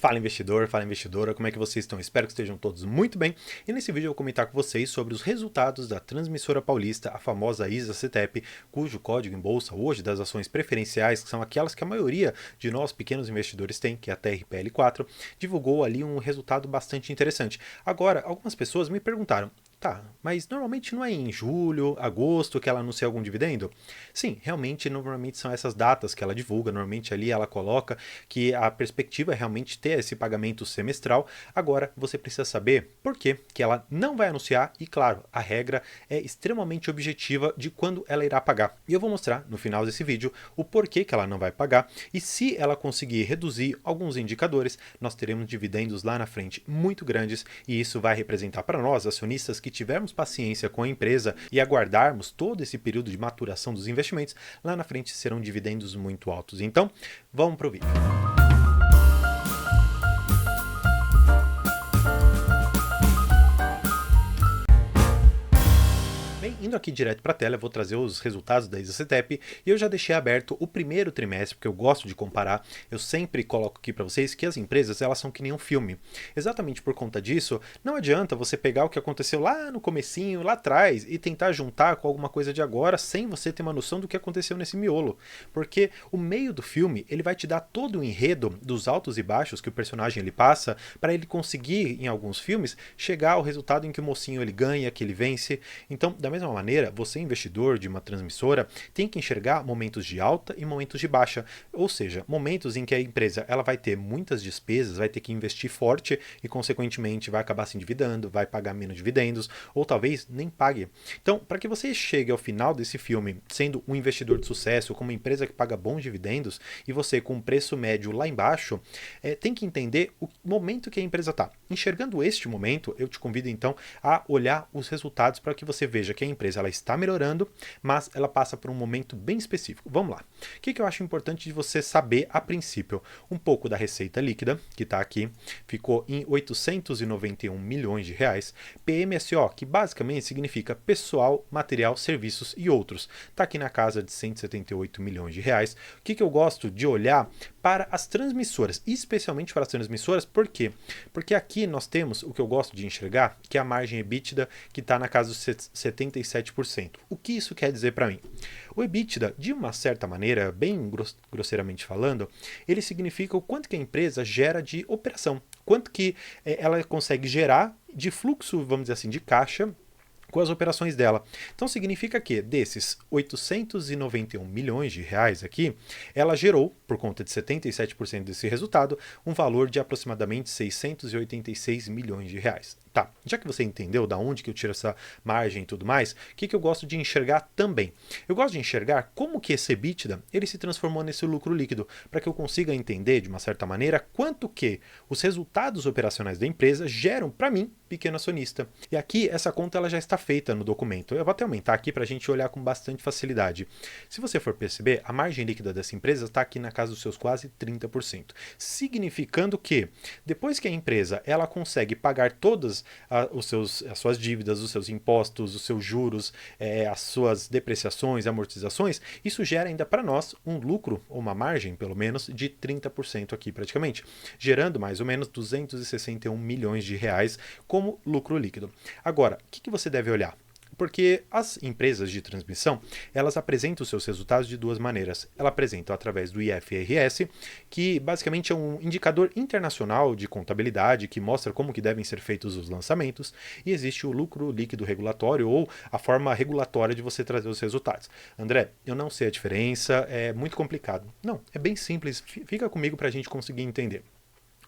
Fala investidor, fala investidora, como é que vocês estão? Espero que estejam todos muito bem. E nesse vídeo eu vou comentar com vocês sobre os resultados da Transmissora Paulista, a famosa ISA-CTEP, cujo código em bolsa hoje das ações preferenciais, que são aquelas que a maioria de nós pequenos investidores tem, que é a TRPL4, divulgou ali um resultado bastante interessante. Agora, algumas pessoas me perguntaram, tá, mas normalmente não é em julho, agosto que ela anuncia algum dividendo? Sim, realmente, normalmente são essas datas que ela divulga, normalmente ali ela coloca que a perspectiva é realmente ter esse pagamento semestral. Agora, você precisa saber por que ela não vai anunciar e, claro, a regra é extremamente objetiva de quando ela irá pagar. E eu vou mostrar no final desse vídeo o porquê que ela não vai pagar e se ela conseguir reduzir alguns indicadores, nós teremos dividendos lá na frente muito grandes e isso vai representar para nós, acionistas, que tivermos paciência com a empresa e aguardarmos todo esse período de maturação dos investimentos, lá na frente serão dividendos muito altos. Então, vamos para o vídeo. Bem, indo aqui direto para a tela, eu vou trazer os resultados da ISA-CTEP e eu já deixei aberto o primeiro trimestre, porque eu gosto de comparar. Eu sempre coloco aqui para vocês que as empresas, elas são que nem um filme. Exatamente por conta disso, não adianta você pegar o que aconteceu lá no comecinho, lá atrás, e tentar juntar com alguma coisa de agora, sem você ter uma noção do que aconteceu nesse miolo. Porque o meio do filme, ele vai te dar todo o enredo dos altos e baixos que o personagem ele passa, para ele conseguir, em alguns filmes, chegar ao resultado em que o mocinho ele ganha, que ele vence. Então, da mesma maneira, você investidor de uma transmissora tem que enxergar momentos de alta e momentos de baixa, ou seja, momentos em que a empresa ela vai ter muitas despesas, vai ter que investir forte e consequentemente vai acabar se endividando, vai pagar menos dividendos ou talvez nem pague. Então, para que você chegue ao final desse filme sendo um investidor de sucesso, com uma empresa que paga bons dividendos e você com um preço médio lá embaixo, tem que entender o momento que a empresa está. Enxergando este momento, eu te convido então a olhar os resultados para que você veja que a empresa ela está melhorando, mas ela passa por um momento bem específico. Vamos lá. O que eu acho importante de você saber a princípio? Um pouco da receita líquida, que está aqui, ficou em 891 milhões de reais. PMSO, que basicamente significa pessoal, material, serviços e outros. Está aqui na casa de 178 milhões de reais. O que eu gosto de olhar para as transmissoras, especialmente para as transmissoras, por quê? Porque aqui nós temos o que eu gosto de enxergar, que é a margem EBITDA, que está na casa dos 77%. O que isso quer dizer para mim? O EBITDA, de uma certa maneira, bem grosseiramente falando, ele significa o quanto que a empresa gera de operação, quanto que ela consegue gerar de fluxo, vamos dizer assim, de caixa, com as operações dela. Então significa que desses 891 milhões de reais aqui, ela gerou, por conta de 77% desse resultado, um valor de aproximadamente 686 milhões de reais. Tá, já que você entendeu da onde que eu tiro essa margem e tudo mais, o que eu gosto de enxergar também? Eu gosto de enxergar como que esse EBITDA ele se transformou nesse lucro líquido, para que eu consiga entender, de uma certa maneira, quanto que os resultados operacionais da empresa geram para mim, pequeno acionista. E aqui, essa conta ela já está feita no documento. Eu vou até aumentar aqui para a gente olhar com bastante facilidade. Se você for perceber, a margem líquida dessa empresa está aqui na casa dos seus quase 30%. Significando que, depois que a empresa ela consegue pagar todas as suas dívidas, os seus impostos, os seus juros, as suas depreciações, amortizações, isso gera ainda para nós um lucro, ou uma margem pelo menos, de 30% aqui praticamente, gerando mais ou menos 261 milhões de reais como lucro líquido. Agora, o que você deve olhar? Porque as empresas de transmissão, elas apresentam os seus resultados de duas maneiras. Elas apresentam através do IFRS, que basicamente é um indicador internacional de contabilidade que mostra como que devem ser feitos os lançamentos, e existe o lucro líquido regulatório ou a forma regulatória de você trazer os resultados. André, eu não sei a diferença, é muito complicado. Não, é bem simples, fica comigo para a gente conseguir entender.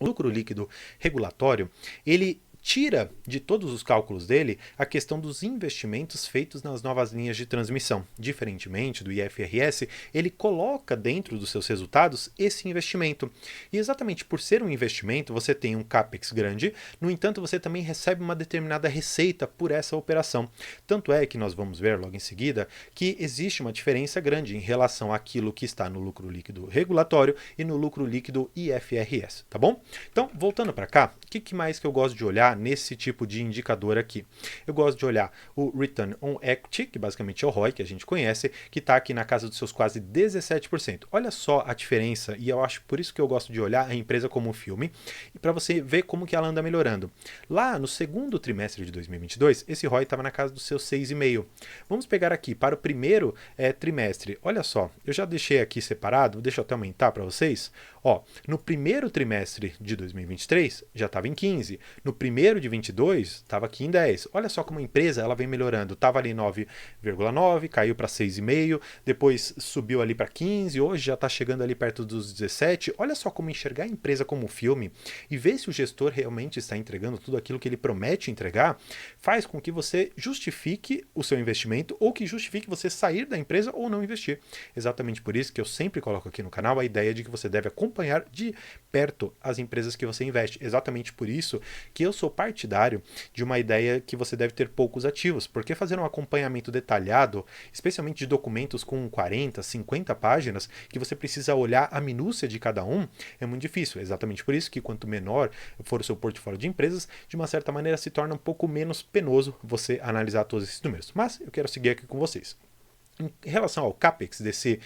O lucro líquido regulatório, ele tira de todos os cálculos dele a questão dos investimentos feitos nas novas linhas de transmissão. Diferentemente do IFRS, ele coloca dentro dos seus resultados esse investimento. E exatamente por ser um investimento, você tem um CAPEX grande, no entanto, você também recebe uma determinada receita por essa operação. Tanto é que nós vamos ver logo em seguida que existe uma diferença grande em relação àquilo que está no lucro líquido regulatório e no lucro líquido IFRS, tá bom? Então, voltando para cá, o que mais que eu gosto de olhar enxergar nesse tipo de indicador aqui? Eu gosto de olhar o Return on Equity, que basicamente é o ROI, que a gente conhece, que está aqui na casa dos seus quase 17%. Olha só a diferença, e eu acho por isso que eu gosto de olhar a empresa como um filme, e para você ver como que ela anda melhorando. Lá no segundo trimestre de 2022, esse ROI estava na casa dos seus 6,5%. Vamos pegar aqui para o primeiro trimestre. Olha só, eu já deixei aqui separado, deixa eu até aumentar para vocês. Ó, no primeiro trimestre de 2023 já estava em 15, no primeiro de 22 estava aqui em 10. Olha só como a empresa ela vem melhorando. Estava ali 9,9, caiu para 6,5, depois subiu ali para 15, hoje já está chegando ali perto dos 17. Olha só como enxergar a empresa como filme e ver se o gestor realmente está entregando tudo aquilo que ele promete entregar, faz com que você justifique o seu investimento ou que justifique você sair da empresa ou não investir. Exatamente por isso que eu sempre coloco aqui no canal a ideia de que você deve acompanhar de perto as empresas que você investe. Exatamente por isso que eu sou partidário de uma ideia que você deve ter poucos ativos, porque fazer um acompanhamento detalhado, especialmente de documentos com 40, 50 páginas, que você precisa olhar a minúcia de cada um, é muito difícil. Exatamente por isso que quanto menor for o seu portfólio de empresas, de uma certa maneira se torna um pouco menos penoso você analisar todos esses números. Mas eu quero seguir aqui com vocês. Em relação ao CAPEX desse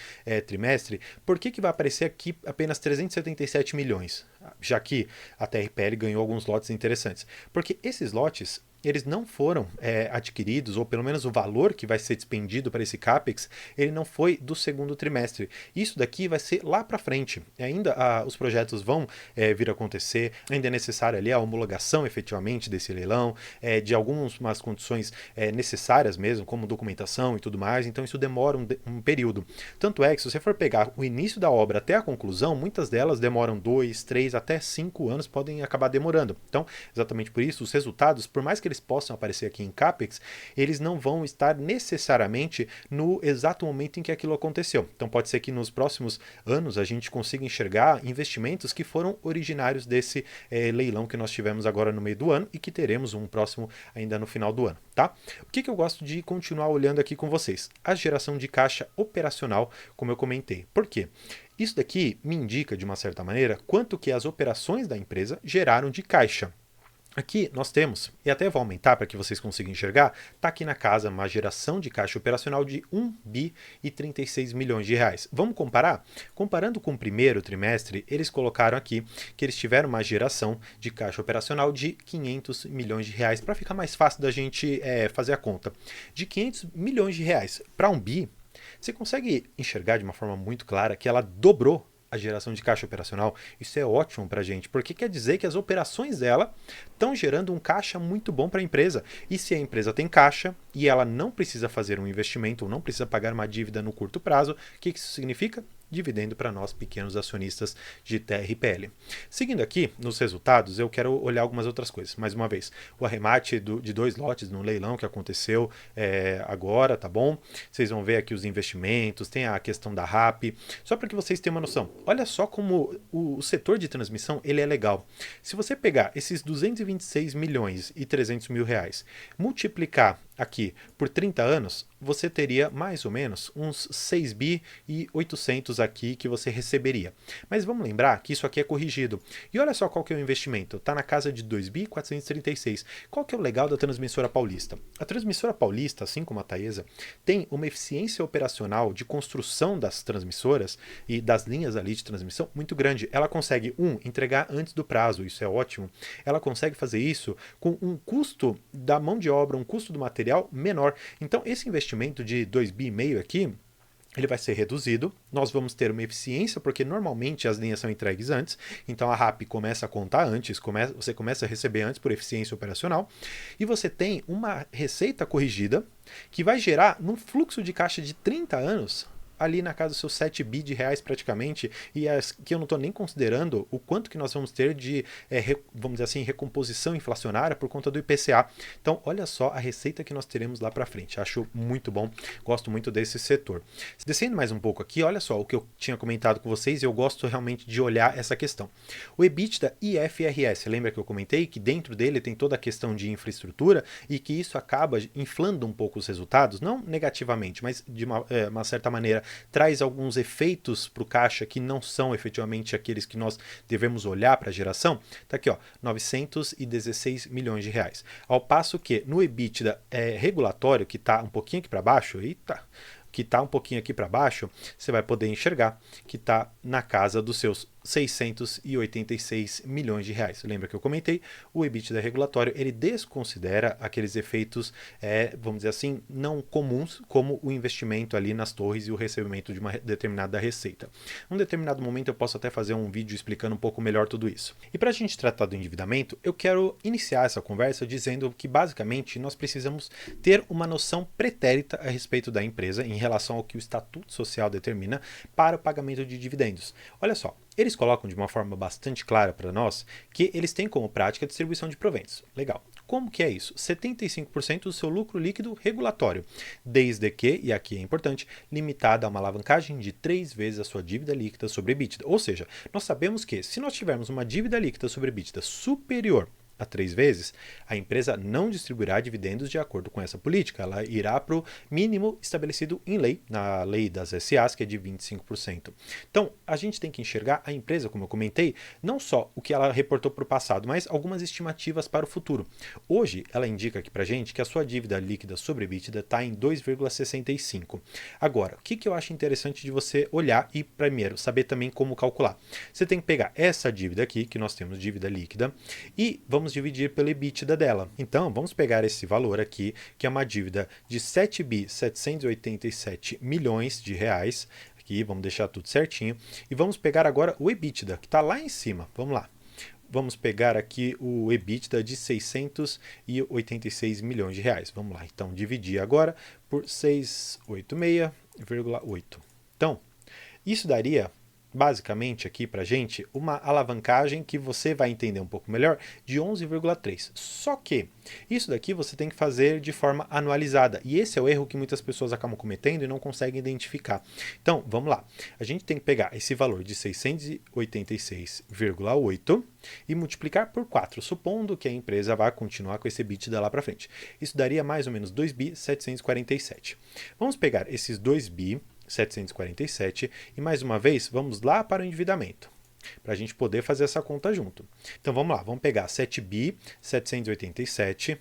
trimestre, por que vai aparecer aqui apenas 377 milhões? Já que a TRPL ganhou alguns lotes interessantes. Porque esses lotes eles não foram adquiridos, ou pelo menos o valor que vai ser despendido para esse CAPEX, ele não foi do segundo trimestre. Isso daqui vai ser lá para frente. Ainda os projetos vão vir a acontecer, ainda é necessária ali a homologação efetivamente desse leilão, de algumas condições necessárias mesmo, como documentação e tudo mais, então isso demora um período. Tanto é que se você for pegar o início da obra até a conclusão, muitas delas demoram 2, 3, até 5 anos, podem acabar demorando. Então, exatamente por isso, os resultados, por mais que eles possam aparecer aqui em CAPEX, eles não vão estar necessariamente no exato momento em que aquilo aconteceu. Então pode ser que nos próximos anos a gente consiga enxergar investimentos que foram originários desse leilão que nós tivemos agora no meio do ano e que teremos um próximo ainda no final do ano, tá? O que eu gosto de continuar olhando aqui com vocês? A geração de caixa operacional, como eu comentei. Por quê? Isso daqui me indica, de uma certa maneira, quanto que as operações da empresa geraram de caixa. Aqui nós temos, e até vou aumentar para que vocês consigam enxergar, está aqui na casa uma geração de caixa operacional de 1 bi e 36 milhões de reais. Vamos comparar? Comparando com o primeiro trimestre, eles colocaram aqui que eles tiveram uma geração de caixa operacional de 500 milhões de reais, para ficar mais fácil da gente fazer a conta. De 500 milhões de reais para 1 bi, você consegue enxergar de uma forma muito clara que ela dobrou a geração de caixa operacional. Isso é ótimo para a gente, porque quer dizer que as operações dela estão gerando um caixa muito bom para a empresa. E se a empresa tem caixa e ela não precisa fazer um investimento ou não precisa pagar uma dívida no curto prazo, o que isso significa? Dividendo para nós pequenos acionistas de TRPL. Seguindo aqui nos resultados, eu quero olhar algumas outras coisas. Mais uma vez, o arremate de 2 lotes no leilão que aconteceu agora, tá bom? Vocês vão ver aqui os investimentos, tem a questão da RAP, só para que vocês tenham uma noção. Olha só como o setor de transmissão ele é legal. Se você pegar esses 226 milhões e 300 mil reais, multiplicar aqui por 30 anos, você teria mais ou menos uns 6 bi e 800 aqui que você receberia. Mas vamos lembrar que isso aqui é corrigido. E olha só qual que é o investimento. Está na casa de 2 bi 436. Qual que é o legal da Transmissora Paulista? A Transmissora Paulista, assim como a Taesa, tem uma eficiência operacional de construção das transmissoras e das linhas ali de transmissão muito grande. Ela consegue, entregar antes do prazo, isso é ótimo. Ela consegue fazer isso com um custo da mão de obra, um custo do material menor. Então, esse investimento de 2,5 bi aqui, ele vai ser reduzido, nós vamos ter uma eficiência, porque normalmente as linhas são entregues antes, então a RAP começa a contar antes, você começa a receber antes por eficiência operacional, e você tem uma receita corrigida que vai gerar num fluxo de caixa de 30 anos, ali na casa dos seus 7 bi de reais praticamente, e que eu não estou nem considerando o quanto que nós vamos ter de, vamos dizer assim, recomposição inflacionária por conta do IPCA. Então, olha só a receita que nós teremos lá para frente. Acho muito bom, gosto muito desse setor. Descendo mais um pouco aqui, olha só o que eu tinha comentado com vocês, e eu gosto realmente de olhar essa questão. O EBITDA IFRS, lembra que eu comentei que dentro dele tem toda a questão de infraestrutura e que isso acaba inflando um pouco os resultados, não negativamente, mas de uma certa maneira traz alguns efeitos para o caixa que não são efetivamente aqueles que nós devemos olhar para a geração. Está aqui, ó, 916 milhões de reais. Ao passo que no EBITDA regulatório, que está um pouquinho aqui para baixo, que está um pouquinho aqui para baixo, você vai poder enxergar que está na casa dos seus 686 milhões de reais. Lembra que eu comentei? O EBITDA regulatório, ele desconsidera aqueles efeitos, vamos dizer assim, não comuns, como o investimento ali nas torres e o recebimento de uma determinada receita. Num determinado momento eu posso até fazer um vídeo explicando um pouco melhor tudo isso. E para a gente tratar do endividamento, eu quero iniciar essa conversa dizendo que basicamente nós precisamos ter uma noção pretérita a respeito da empresa em relação ao que o Estatuto Social determina para o pagamento de dividendos. Olha só, eles colocam de uma forma bastante clara para nós que eles têm como prática a distribuição de proventos. Legal. Como que é isso? 75% do seu lucro líquido regulatório, desde que, e aqui é importante, limitada a uma alavancagem de 3 vezes a sua dívida líquida sobre EBITDA. Ou seja, nós sabemos que se nós tivermos uma dívida líquida sobre EBITDA superior a 3 vezes, a empresa não distribuirá dividendos de acordo com essa política. Ela irá para o mínimo estabelecido em lei, na lei das SAs, que é de 25%. Então, a gente tem que enxergar a empresa, como eu comentei, não só o que ela reportou para o passado, mas algumas estimativas para o futuro. Hoje, ela indica aqui para a gente que a sua dívida líquida sobre EBITDA está em 2,65. Agora, o que eu acho interessante de você olhar e, primeiro, saber também como calcular. Você tem que pegar essa dívida aqui, que nós temos dívida líquida, e vamos dividir pelo EBITDA dela. Então, vamos pegar esse valor aqui, que é uma dívida de 7.787 milhões de reais. Aqui, vamos deixar tudo certinho. E vamos pegar agora o EBITDA, que está lá em cima. Vamos lá. Vamos pegar aqui o EBITDA de 686 milhões de reais. Vamos lá, então, dividir agora por 686,8. Então, isso daria basicamente aqui para gente uma alavancagem que você vai entender um pouco melhor de 11,3. Só que isso daqui você tem que fazer de forma anualizada e esse é o erro que muitas pessoas acabam cometendo e não conseguem identificar. Então vamos lá, a gente tem que pegar esse valor de 686,8 e multiplicar por 4, supondo que a empresa vai continuar com esse EBITDA lá para frente. Isso daria mais ou menos 2.747. Vamos pegar esses 2.747 e mais uma vez vamos lá para o endividamento para a gente poder fazer essa conta junto. Então vamos lá, vamos pegar 7.787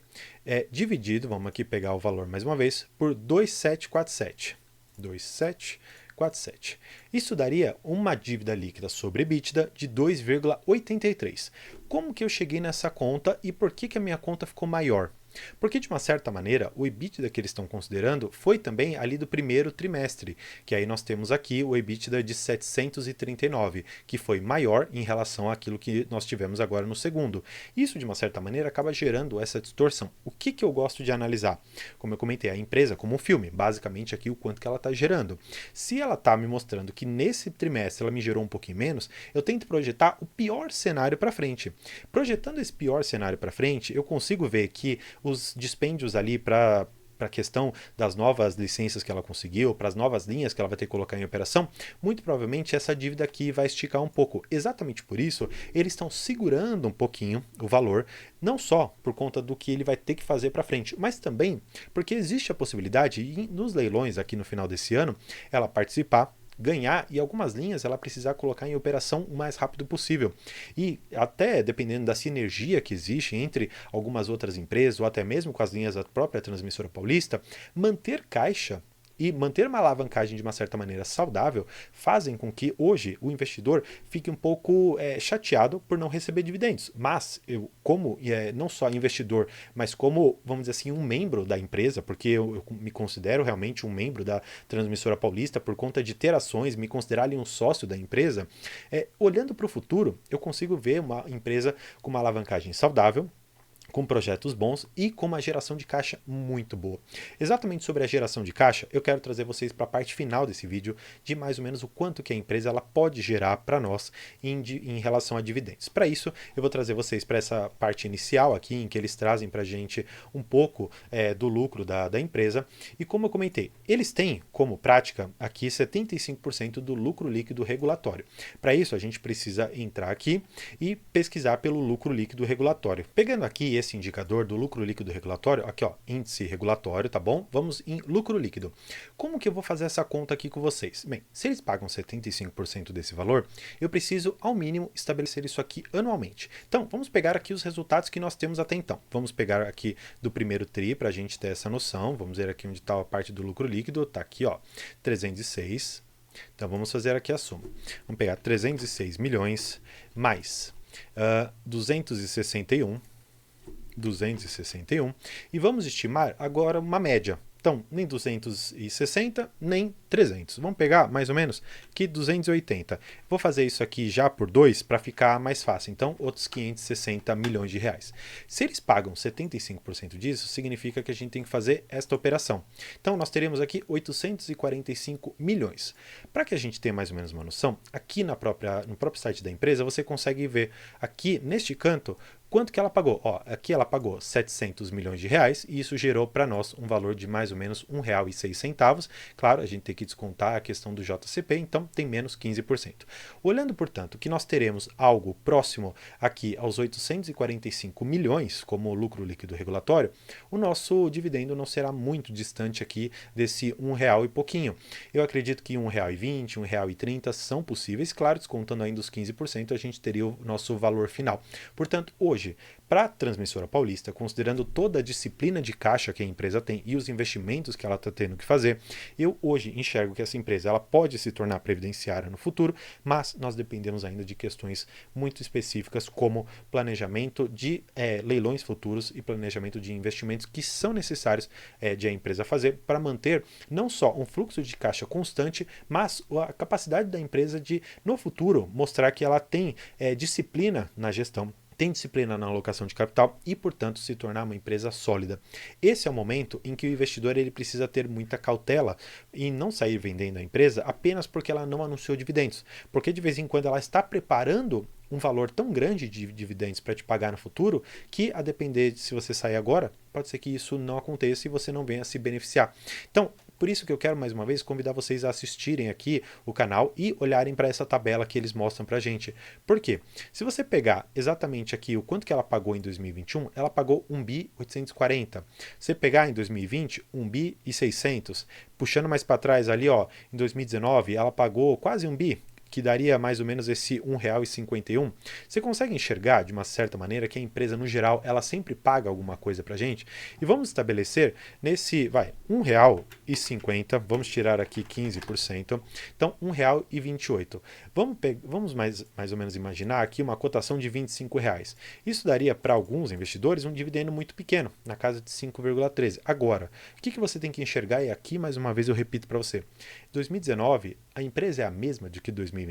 dividido, vamos aqui pegar o valor mais uma vez, por 2.747. 2.747. Isso daria uma dívida líquida sobre EBITDA de 2,83. Como que eu cheguei nessa conta e por que a minha conta ficou maior? Porque, de uma certa maneira, o EBITDA que eles estão considerando foi também ali do primeiro trimestre, que aí nós temos aqui o EBITDA de 739, que foi maior em relação àquilo que nós tivemos agora no segundo. Isso, de uma certa maneira, acaba gerando essa distorção. O que eu gosto de analisar? Como eu comentei, a empresa como um filme, basicamente aqui o quanto que ela está gerando. Se ela está me mostrando que nesse trimestre ela me gerou um pouquinho menos, eu tento projetar o pior cenário para frente. Projetando esse pior cenário para frente, eu consigo ver que os dispêndios ali para a questão das novas licenças que ela conseguiu, para as novas linhas que ela vai ter que colocar em operação, muito provavelmente essa dívida aqui vai esticar um pouco. Exatamente por isso, eles estão segurando um pouquinho o valor, não só por conta do que ele vai ter que fazer para frente, mas também porque existe a possibilidade, nos leilões aqui no final desse ano, ela participar, ganhar e algumas linhas ela precisar colocar em operação o mais rápido possível. E até dependendo da sinergia que existe entre algumas outras empresas ou até mesmo com as linhas da própria Transmissora Paulista, manter caixa e manter uma alavancagem de uma certa maneira saudável fazem com que hoje o investidor fique um pouco chateado por não receber dividendos. Mas eu, como não só investidor, mas como, vamos dizer assim, um membro da empresa, porque eu me considero realmente um membro da Transmissora Paulista por conta de ter ações, me considerar ali um sócio da empresa, olhando para o futuro, eu consigo ver uma empresa com uma alavancagem saudável, com projetos bons e com uma geração de caixa muito boa. Exatamente sobre a geração de caixa, eu quero trazer vocês para a parte final desse vídeo de mais ou menos o quanto que a empresa ela pode gerar para nós em relação a dividendos. Para isso, eu vou trazer vocês para essa parte inicial aqui, em que eles trazem para a gente um pouco do lucro da empresa. E como eu comentei, eles têm como prática aqui 75% do lucro líquido regulatório. Para isso, a gente precisa entrar aqui e pesquisar pelo lucro líquido regulatório. Pegando aqui nesse indicador do lucro líquido regulatório, aqui ó, índice regulatório, tá bom? Vamos em lucro líquido. Como que eu vou fazer essa conta aqui com vocês? Bem, se eles pagam 75% desse valor, eu preciso, ao mínimo, estabelecer isso aqui anualmente. Então, vamos pegar aqui os resultados que nós temos até então. Vamos pegar aqui do primeiro TRI para a gente ter essa noção. Vamos ver aqui onde está a parte do lucro líquido. Está aqui, ó, 306. Então, vamos fazer aqui a soma. Vamos pegar 306 milhões mais 261 e vamos estimar agora uma média. Então, nem 260, nem 300. Vamos pegar mais ou menos que 280. Vou fazer isso aqui já por 2 para ficar mais fácil. Então, outros 560 milhões de reais. Se eles pagam 75% disso, significa que a gente tem que fazer esta operação. Então, nós teremos aqui 845 milhões. Para que a gente tenha mais ou menos uma noção, aqui no próprio site da empresa, você consegue ver aqui neste canto quanto que ela pagou? Ó, aqui ela pagou 700 milhões de reais e isso gerou para nós um valor de mais ou menos R$ 1,06. Claro, a gente tem que descontar a questão do JCP, então tem menos 15%. Olhando, portanto, que nós teremos algo próximo aqui aos 845 milhões como lucro líquido regulatório, o nosso dividendo não será muito distante aqui desse R$ 1 e pouquinho. Eu acredito que R$ 1,20, R$ 1,30 são possíveis, claro, descontando ainda os 15%, a gente teria o nosso valor final. Portanto, hoje, para a Transmissora Paulista, considerando toda a disciplina de caixa que a empresa tem e os investimentos que ela está tendo que fazer, eu hoje enxergo que essa empresa ela pode se tornar previdenciária no futuro, mas nós dependemos ainda de questões muito específicas como planejamento de leilões futuros e planejamento de investimentos que são necessários de a empresa fazer para manter não só um fluxo de caixa constante, mas a capacidade da empresa de, no futuro, mostrar que ela tem disciplina na gestão, tem disciplina na alocação de capital e, portanto, se tornar uma empresa sólida. Esse é o momento em que o investidor ele precisa ter muita cautela e não sair vendendo a empresa apenas porque ela não anunciou dividendos, porque de vez em quando ela está preparando um valor tão grande de dividendos para te pagar no futuro que, a depender de se você sair agora, pode ser que isso não aconteça e você não venha se beneficiar. Então, por isso que eu quero mais uma vez convidar vocês a assistirem aqui o canal e olharem para essa tabela que eles mostram para a gente. Por quê? Se você pegar exatamente aqui o quanto que ela pagou em 2021, ela pagou 1 bi 840. Se você pegar em 2020, 1 bi e 600. Puxando mais para trás ali, ó, em 2019, ela pagou quase 1 bi, que daria mais ou menos esse R$ 1,51, você consegue enxergar de uma certa maneira que a empresa, no geral, ela sempre paga alguma coisa para a gente? E vamos estabelecer nesse, R$ 1,50, vamos tirar aqui 15%, então R$ 1,28. Vamos mais ou menos imaginar aqui uma cotação de R$ 25. Isso daria para alguns investidores um dividendo muito pequeno, na casa de 5,13. Agora, o que você tem que enxergar? E aqui, mais uma vez, eu repito para você. 2019, a empresa é a mesma de que 2023?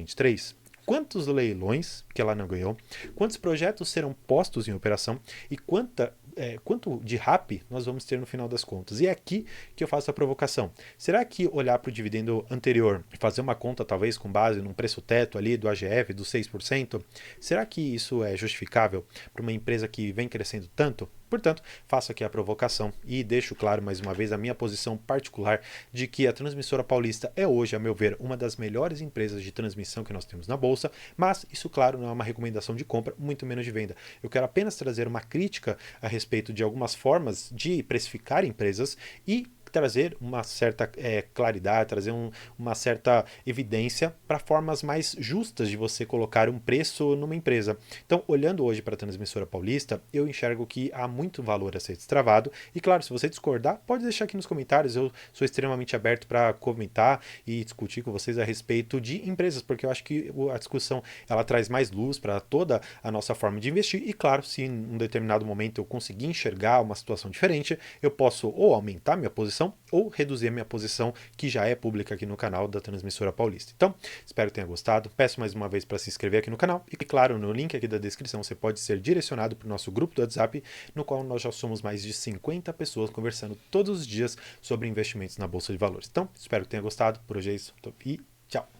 Quantos leilões que ela não ganhou? Quantos projetos serão postos em operação? E quanto de RAP nós vamos ter no final das contas? E é aqui que eu faço a provocação. Será que olhar para o dividendo anterior e fazer uma conta talvez com base num preço teto ali do AGF dos 6%, será que isso é justificável para uma empresa que vem crescendo tanto? Portanto, faço aqui a provocação e deixo claro mais uma vez a minha posição particular de que a Transmissora Paulista é hoje, a meu ver, uma das melhores empresas de transmissão que nós temos na Bolsa, mas isso, claro, não é uma recomendação de compra, muito menos de venda. Eu quero apenas trazer uma crítica a respeito de algumas formas de precificar empresas e trazer uma certa claridade, trazer uma certa evidência para formas mais justas de você colocar um preço numa empresa. Então, olhando hoje para a Transmissora Paulista, eu enxergo que há muito valor a ser destravado e, claro, se você discordar, pode deixar aqui nos comentários, eu sou extremamente aberto para comentar e discutir com vocês a respeito de empresas, porque eu acho que a discussão ela traz mais luz para toda a nossa forma de investir e, claro, se em um determinado momento eu conseguir enxergar uma situação diferente, eu posso ou aumentar minha posição ou reduzir a minha posição, que já é pública aqui no canal da Transmissora Paulista. Então, espero que tenha gostado. Peço mais uma vez para se inscrever aqui no canal e, claro, no link aqui da descrição você pode ser direcionado para o nosso grupo do WhatsApp, no qual nós já somos mais de 50 pessoas conversando todos os dias sobre investimentos na Bolsa de Valores. Então, espero que tenha gostado. Por hoje é isso e tchau!